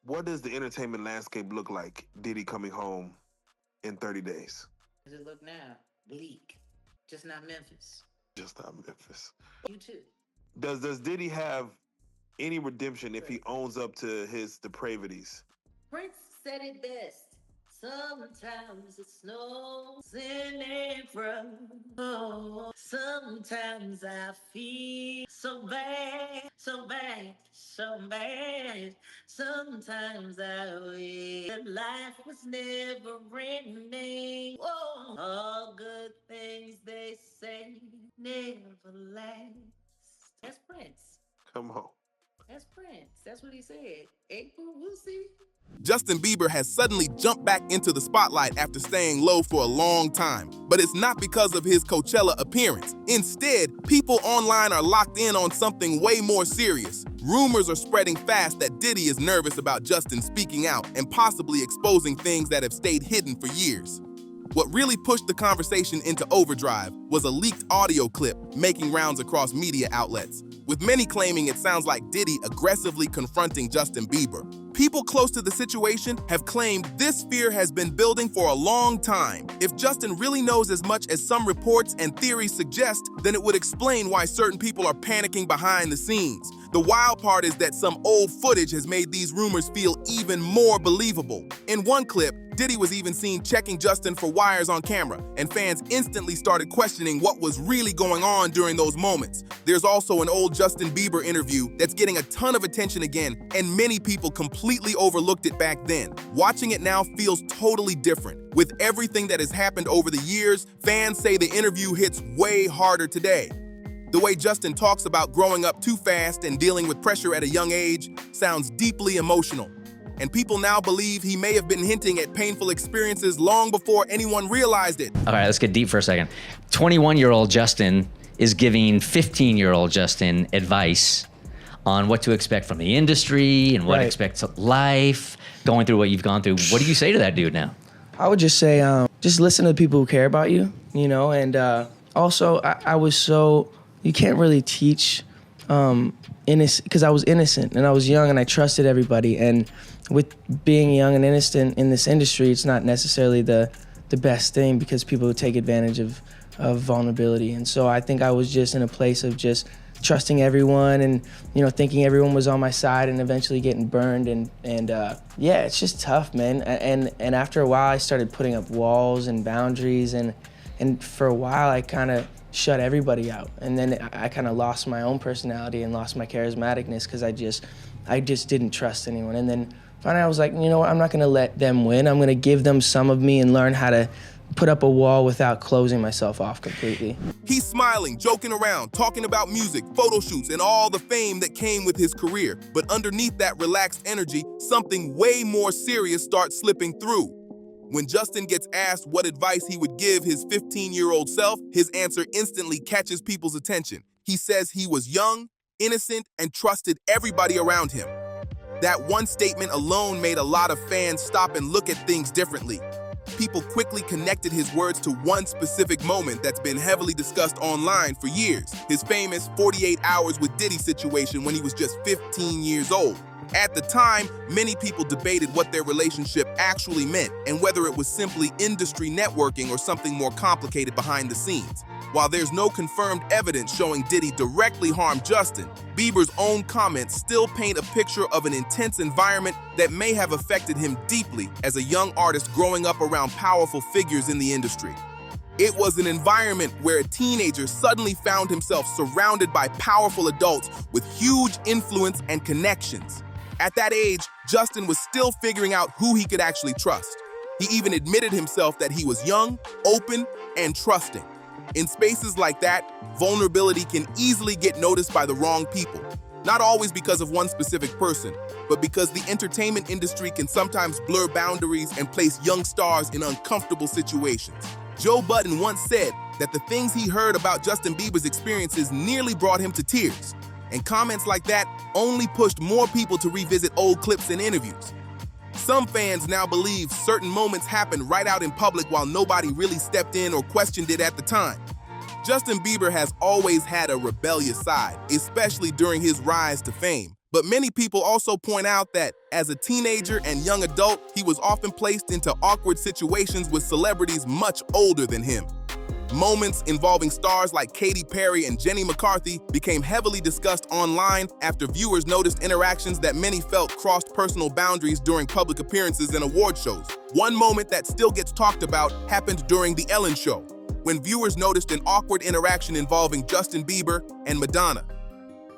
What does the entertainment landscape look like, Diddy coming home in 30 days? Does it look now? Bleak. Just not Memphis. Just not Memphis. You too. Does Diddy have any redemption if he owns up to his depravities? Prince said it best. Sometimes it snows in April. Oh, sometimes I feel so bad, so bad, so bad. Sometimes I wish that life was never ending. Oh, all good things they say never last. That's Prince. Come on. That's Prince. That's what he said. April, we'll see. Justin Bieber has suddenly jumped back into the spotlight after staying low for a long time. But it's not because of his Coachella appearance. Instead, people online are locked in on something way more serious. Rumors are spreading fast that Diddy is nervous about Justin speaking out and possibly exposing things that have stayed hidden for years. What really pushed the conversation into overdrive was a leaked audio clip making rounds across media outlets, with many claiming it sounds like Diddy aggressively confronting Justin Bieber. People close to the situation have claimed this fear has been building for a long time. If Justin really knows as much as some reports and theories suggest, then it would explain why certain people are panicking behind the scenes. The wild part is that some old footage has made these rumors feel even more believable. In one clip, Diddy was even seen checking Justin for wires on camera, and fans instantly started questioning what was really going on during those moments. There's also an old Justin Bieber interview that's getting a ton of attention again, and many people completely overlooked it back then. Watching it now feels totally different. With everything that has happened over the years, fans say the interview hits way harder today. The way Justin talks about growing up too fast and dealing with pressure at a young age sounds deeply emotional. And people now believe he may have been hinting at painful experiences long before anyone realized it. All right, let's get deep for a second. 21-year-old Justin is giving 15-year-old Justin advice on what to expect from the industry and what to expect of life, going through what you've gone through. What do you say to that dude now? I would just say, just listen to the people who care about you, and also I was so, you can't really teach innocent, because I was innocent and I was young and I trusted everybody. And with being young and innocent in this industry, it's not necessarily the best thing because people take advantage of vulnerability. And so I think I was just in a place of just trusting everyone and, thinking everyone was on my side and eventually getting burned. And yeah, it's just tough, man. And after a while, I started putting up walls and boundaries. And for a while, I kind of shut everybody out. And then I kind of lost my own personality and lost my charismaticness because I just didn't trust anyone. And then finally I was like, you know what, I'm not gonna let them win. I'm gonna give them some of me and learn how to put up a wall without closing myself off completely. He's smiling, joking around, talking about music, photo shoots, and all the fame that came with his career. But underneath that relaxed energy, something way more serious starts slipping through. When Justin gets asked what advice he would give his 15-year-old self, his answer instantly catches people's attention. He says he was young, innocent, and trusted everybody around him. That one statement alone made a lot of fans stop and look at things differently. People quickly connected his words to one specific moment that's been heavily discussed online for years, his famous 48 hours with Diddy situation when he was just 15 years old. At the time, many people debated what their relationship actually meant and whether it was simply industry networking or something more complicated behind the scenes. While there's no confirmed evidence showing Diddy directly harmed Justin, Bieber's own comments still paint a picture of an intense environment that may have affected him deeply as a young artist growing up around powerful figures in the industry. It was an environment where a teenager suddenly found himself surrounded by powerful adults with huge influence and connections. At that age, Justin was still figuring out who he could actually trust. He even admitted himself that he was young, open, and trusting. In spaces like that, vulnerability can easily get noticed by the wrong people. Not always because of one specific person, but because the entertainment industry can sometimes blur boundaries and place young stars in uncomfortable situations. Joe Budden once said that the things he heard about Justin Bieber's experiences nearly brought him to tears. And comments like that only pushed more people to revisit old clips and interviews. Some fans now believe certain moments happened right out in public while nobody really stepped in or questioned it at the time. Justin Bieber has always had a rebellious side, especially during his rise to fame. But many people also point out that as a teenager and young adult, he was often placed into awkward situations with celebrities much older than him. Moments involving stars like Katy Perry and Jenny McCarthy became heavily discussed online after viewers noticed interactions that many felt crossed personal boundaries during public appearances and award shows. One moment that still gets talked about happened during The Ellen Show, when viewers noticed an awkward interaction involving Justin Bieber and Madonna.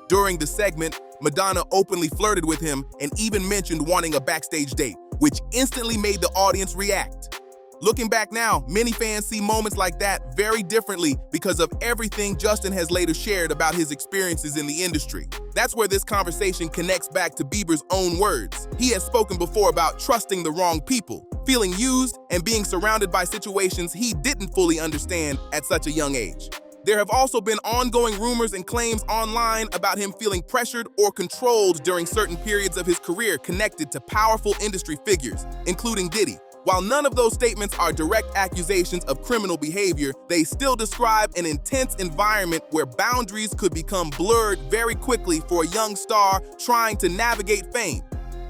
During the segment, Madonna openly flirted with him and even mentioned wanting a backstage date, which instantly made the audience react. Looking back now, many fans see moments like that very differently because of everything Justin has later shared about his experiences in the industry. That's where this conversation connects back to Bieber's own words. He has spoken before about trusting the wrong people, feeling used, and being surrounded by situations he didn't fully understand at such a young age. There have also been ongoing rumors and claims online about him feeling pressured or controlled during certain periods of his career connected to powerful industry figures, including Diddy. While none of those statements are direct accusations of criminal behavior, they still describe an intense environment where boundaries could become blurred very quickly for a young star trying to navigate fame.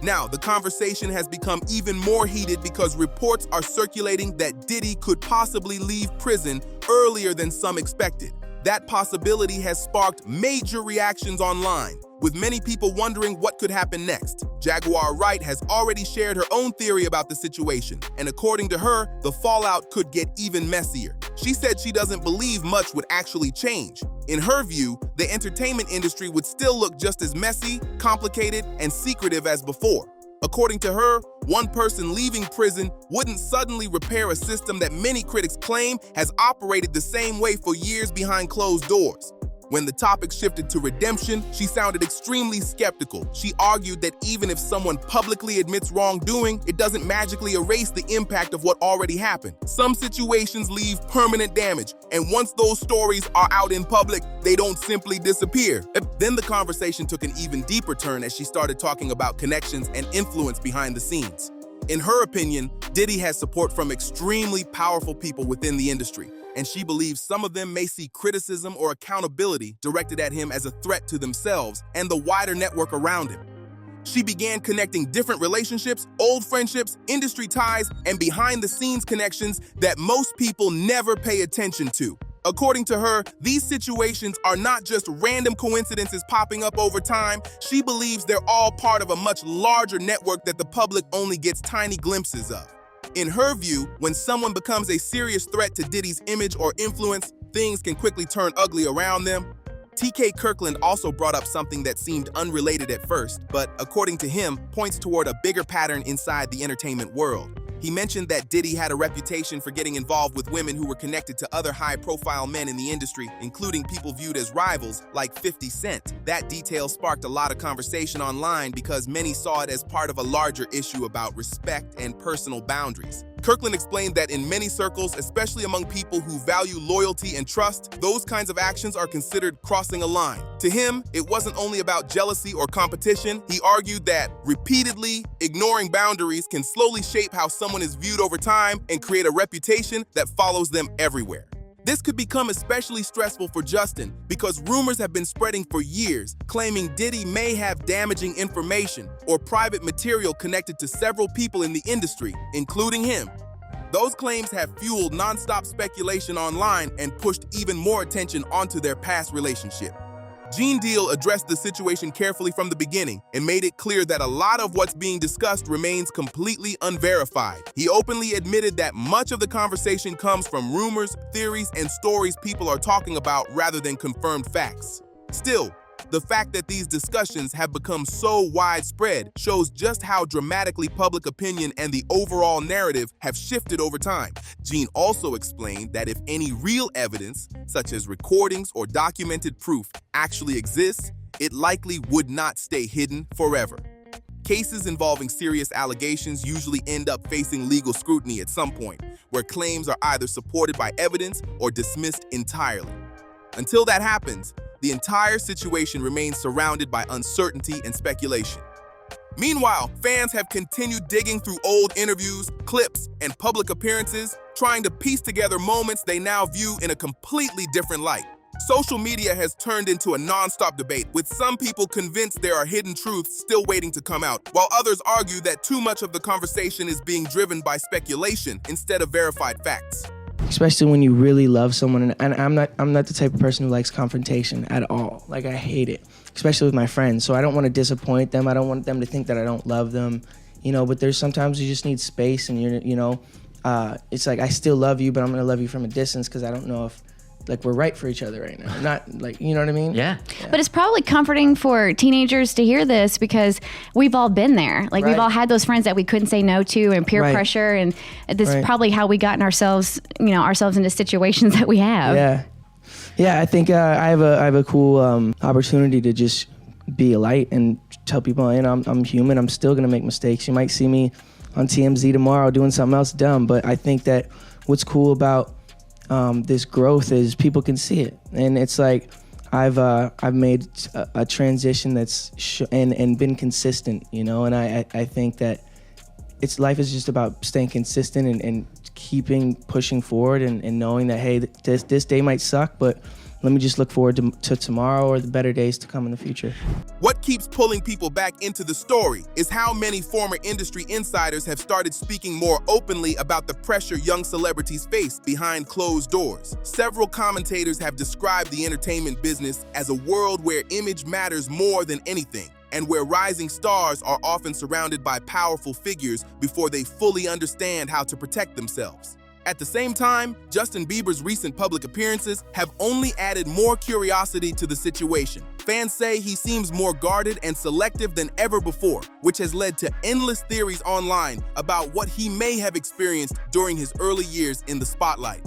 Now, the conversation has become even more heated because reports are circulating that Diddy could possibly leave prison earlier than some expected. That possibility has sparked major reactions online, with many people wondering what could happen next. Jaguar Wright has already shared her own theory about the situation, and according to her, the fallout could get even messier. She said she doesn't believe much would actually change. In her view, the entertainment industry would still look just as messy, complicated, and secretive as before. According to her, one person leaving prison wouldn't suddenly repair a system that many critics claim has operated the same way for years behind closed doors. When the topic shifted to redemption, she sounded extremely skeptical. She argued that even if someone publicly admits wrongdoing, it doesn't magically erase the impact of what already happened. Some situations leave permanent damage, and once those stories are out in public, they don't simply disappear. Then the conversation took an even deeper turn as she started talking about connections and influence behind the scenes. In her opinion, Diddy has support from extremely powerful people within the industry, and she believes some of them may see criticism or accountability directed at him as a threat to themselves and the wider network around him. She began connecting different relationships, old friendships, industry ties, and behind-the-scenes connections that most people never pay attention to. According to her, these situations are not just random coincidences popping up over time. She believes they're all part of a much larger network that the public only gets tiny glimpses of. In her view, when someone becomes a serious threat to Diddy's image or influence, things can quickly turn ugly around them. TK Kirkland also brought up something that seemed unrelated at first, but according to him, points toward a bigger pattern inside the entertainment world. He mentioned that Diddy had a reputation for getting involved with women who were connected to other high-profile men in the industry, including people viewed as rivals like 50 Cent. That detail sparked a lot of conversation online because many saw it as part of a larger issue about respect and personal boundaries. Kirkland explained that in many circles, especially among people who value loyalty and trust, those kinds of actions are considered crossing a line. To him, it wasn't only about jealousy or competition. He argued that repeatedly ignoring boundaries can slowly shape how someone is viewed over time and create a reputation that follows them everywhere. This could become especially stressful for Justin because rumors have been spreading for years, claiming Diddy may have damaging information or private material connected to several people in the industry, including him. Those claims have fueled nonstop speculation online and pushed even more attention onto their past relationship. Gene Deal addressed the situation carefully from the beginning and made it clear that a lot of what's being discussed remains completely unverified. He openly admitted that much of the conversation comes from rumors, theories, and stories people are talking about rather than confirmed facts. Still, the fact that these discussions have become so widespread shows just how dramatically public opinion and the overall narrative have shifted over time. Gene also explained that if any real evidence, such as recordings or documented proof, actually exists, it likely would not stay hidden forever. Cases involving serious allegations usually end up facing legal scrutiny at some point, where claims are either supported by evidence or dismissed entirely. Until that happens, the entire situation remains surrounded by uncertainty and speculation. Meanwhile, fans have continued digging through old interviews, clips, and public appearances, trying to piece together moments they now view in a completely different light. Social media has turned into a non-stop debate, with some people convinced there are hidden truths still waiting to come out, while others argue that too much of the conversation is being driven by speculation instead of verified facts. Especially when you really love someone, and I'm not the type of person who likes confrontation at all. Like, I hate it, especially with my friends. So I don't want to disappoint them. I don't want them to think that I don't love them, but there's sometimes you just need space, and it's like, I still love you, but I'm going to love you from a distance because I don't know if we're right for each other right now. Not you know what I mean? Yeah. But it's probably comforting for teenagers to hear this because we've all been there. Like, we've all had those friends that we couldn't say no to, and peer pressure, and this is probably how we gotten ourselves into situations that we have. Yeah. I think I have a cool opportunity to just be a light and tell people, I'm human. I'm still gonna make mistakes. You might see me on TMZ tomorrow doing something else dumb, but I think that what's cool about this growth is people can see it, and it's like I've made a transition that's and been consistent, and I think that life is just about staying consistent and keeping pushing forward and knowing that, hey, this day might suck, but let me just look forward to tomorrow or the better days to come in the future. What keeps pulling people back into the story is how many former industry insiders have started speaking more openly about the pressure young celebrities face behind closed doors. Several commentators have described the entertainment business as a world where image matters more than anything, and where rising stars are often surrounded by powerful figures before they fully understand how to protect themselves. At the same time, Justin Bieber's recent public appearances have only added more curiosity to the situation. Fans say he seems more guarded and selective than ever before, which has led to endless theories online about what he may have experienced during his early years in the spotlight.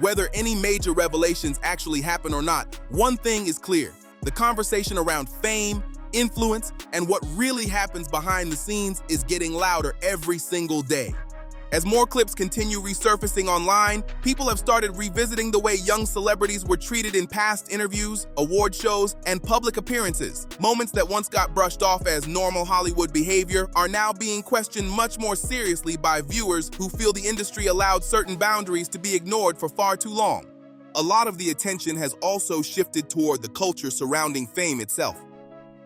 Whether any major revelations actually happen or not, one thing is clear: the conversation around fame, influence, and what really happens behind the scenes is getting louder every single day. As more clips continue resurfacing online, people have started revisiting the way young celebrities were treated in past interviews, award shows, and public appearances. Moments that once got brushed off as normal Hollywood behavior are now being questioned much more seriously by viewers who feel the industry allowed certain boundaries to be ignored for far too long. A lot of the attention has also shifted toward the culture surrounding fame itself.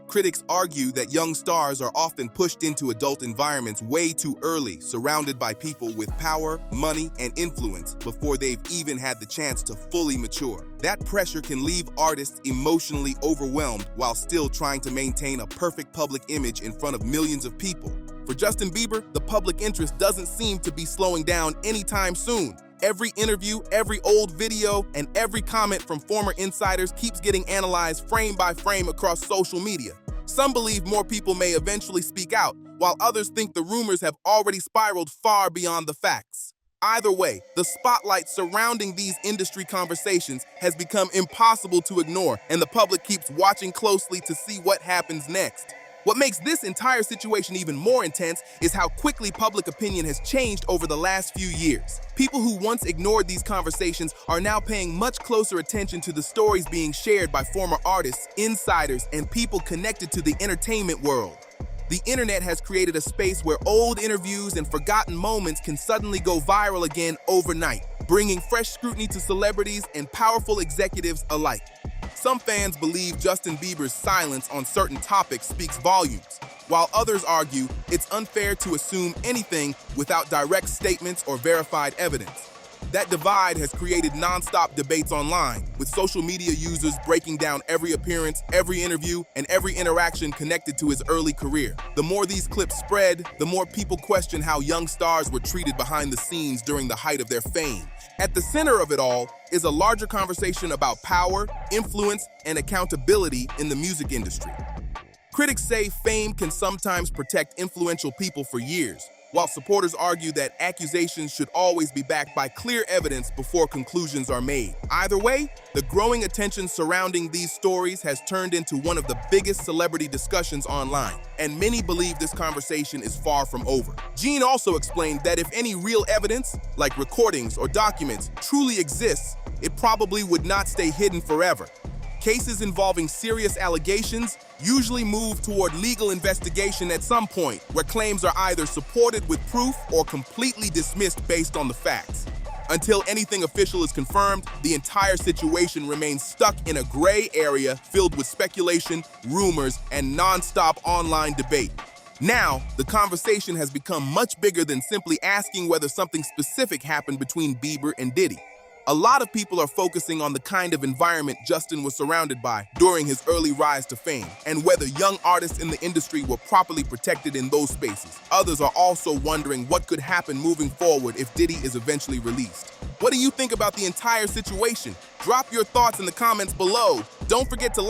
Critics argue that young stars are often pushed into adult environments way too early, surrounded by people with power, money, and influence before they've even had the chance to fully mature. That pressure can leave artists emotionally overwhelmed while still trying to maintain a perfect public image in front of millions of people. For Justin Bieber, the public interest doesn't seem to be slowing down anytime soon. Every interview, every old video, and every comment from former insiders keeps getting analyzed frame by frame across social media. Some believe more people may eventually speak out, while others think the rumors have already spiraled far beyond the facts. Either way, the spotlight surrounding these industry conversations has become impossible to ignore, and the public keeps watching closely to see what happens next. What makes this entire situation even more intense is how quickly public opinion has changed over the last few years. People who once ignored these conversations are now paying much closer attention to the stories being shared by former artists, insiders, and people connected to the entertainment world. The internet has created a space where old interviews and forgotten moments can suddenly go viral again overnight, bringing fresh scrutiny to celebrities and powerful executives alike. Some fans believe Justin Bieber's silence on certain topics speaks volumes, while others argue it's unfair to assume anything without direct statements or verified evidence. That divide has created non-stop debates online, with social media users breaking down every appearance, every interview, and every interaction connected to his early career. The more these clips spread, the more people question how young stars were treated behind the scenes during the height of their fame. At the center of it all is a larger conversation about power, influence, and accountability in the music industry. Critics say fame can sometimes protect influential people for years, while supporters argue that accusations should always be backed by clear evidence before conclusions are made. Either way, the growing attention surrounding these stories has turned into one of the biggest celebrity discussions online, and many believe this conversation is far from over. Gene also explained that if any real evidence, like recordings or documents, truly exists, it probably would not stay hidden forever. Cases involving serious allegations usually move toward legal investigation at some point, where claims are either supported with proof or completely dismissed based on the facts. Until anything official is confirmed, the entire situation remains stuck in a gray area filled with speculation, rumors, and non-stop online debate. Now, the conversation has become much bigger than simply asking whether something specific happened between Bieber and Diddy. A lot of people are focusing on the kind of environment Justin was surrounded by during his early rise to fame, and whether young artists in the industry were properly protected in those spaces. Others are also wondering what could happen moving forward if Diddy is eventually released. What do you think about the entire situation? Drop your thoughts in the comments below. Don't forget to like